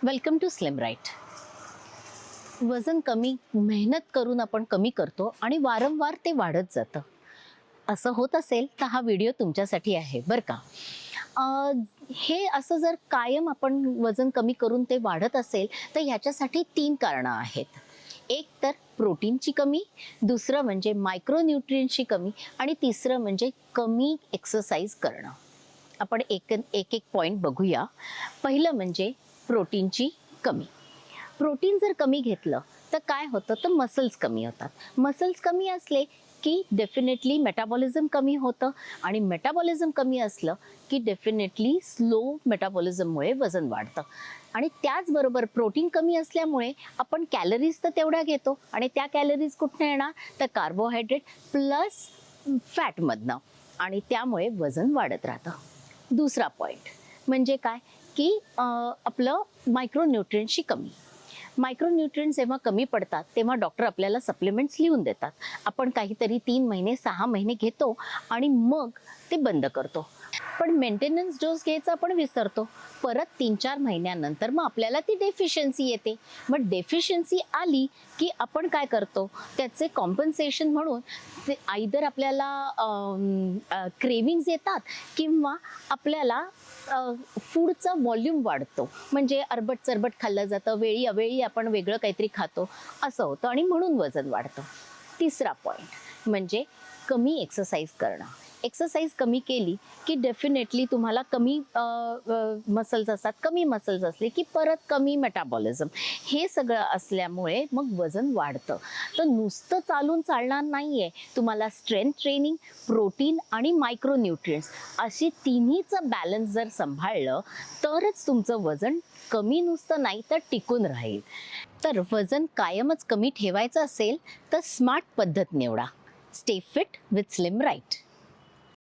Welcome to slim right. वजन कमी मेहनत करून आपण कमी करतो आणि वारंवार ते वाढत जातं. असं होत असेल तर हा व्हिडिओ तुमच्यासाठी आहे बरं का. हे असं जर कायम आपण वजन कमी करून ते वाढत असेल तर ह्याच्यासाठी 3 कारणं आहेत. एक तर प्रोटीनची कमी, दुसरं म्हणजे मायक्रोन्यूट्रियंटची कमी आणि तिसरं म्हणजे कमी एक्सरसाइज करणं. आपण एक एक पॉईंट बघूया. पहिलं म्हणजे प्रोटीनची कमी. प्रोटीन जर कमी घेतलं तर काय होतं तर मसल्स कमी होतात. मसल्स कमी असले की डेफिनेटली मेटाबॉलिझम कमी होतं आणि मेटाबॉलिझम कमी असलं की डेफिनेटली स्लो मेटाबॉलिझममुळे वजन वाढतं. आणि त्याचबरोबर प्रोटीन कमी असल्यामुळे आपण कॅलरीज तर तेवढ्या घेतो आणि त्या कॅलरीज कुठनं येणार तर कार्बोहायड्रेट प्लस फॅटमधनं आणि त्यामुळे वजन वाढत राहतं. दुसरा पॉईंट म्हणजे काय की आपलं मायक्रोन्यूट्रियंटची कमी. मायक्रोन्यूट्रियंट्स जेव्हा कमी पडतात तेव्हा डॉक्टर आपल्याला सप्लिमेंट्स लिहून देतात. आपण काहीतरी 3 महिने 6 महिने घेतो आणि मग ते बंद करतो. पण मेंटेनन्स डोस घ्यायचा आपण विसरतो. परत 3-4 महिन्यानंतर मग आपल्याला ती डेफिशियन्सी येते. मग डेफिशियन्सी आली की आपण काय करतो त्याचे कॉम्पन्सेशन म्हणून ते आयदर आपल्याला क्रेविंग्स येतात किंवा आपल्याला फूडचा व्हॉल्यूम वाढतो. म्हणजे अरबट चरबट खाल्लं जातं, वेळी अवेळी आपण वेगळं काहीतरी खातो असं होतं आणि म्हणून वजन वाढतं. तिसरा पॉईंट म्हणजे कमी एक्सरसाइज करणं. एक्सरसाइज कमी केली की डेफिनेटली तुम्हाला कमी मसल्स असतात. कमी मसल्स असले की परत कमी मेटाबॉलिझम. हे सगळं असल्यामुळे मग वजन वाढतं. तर नुसतं चालून चालणार नाही आहे. तुम्हाला स्ट्रेंथ ट्रेनिंग, प्रोटीन आणि मायक्रोन्यूट्रियंट्स अशी तिन्हीचं बॅलन्स जर सांभाळलं तरच तुमचं वजन कमी नुसतं नाही तर टिकून राहील. तर वजन कायमच कमी ठेवायचं असेल तर स्मार्ट पद्धत निवडा. Stay fit with slim right.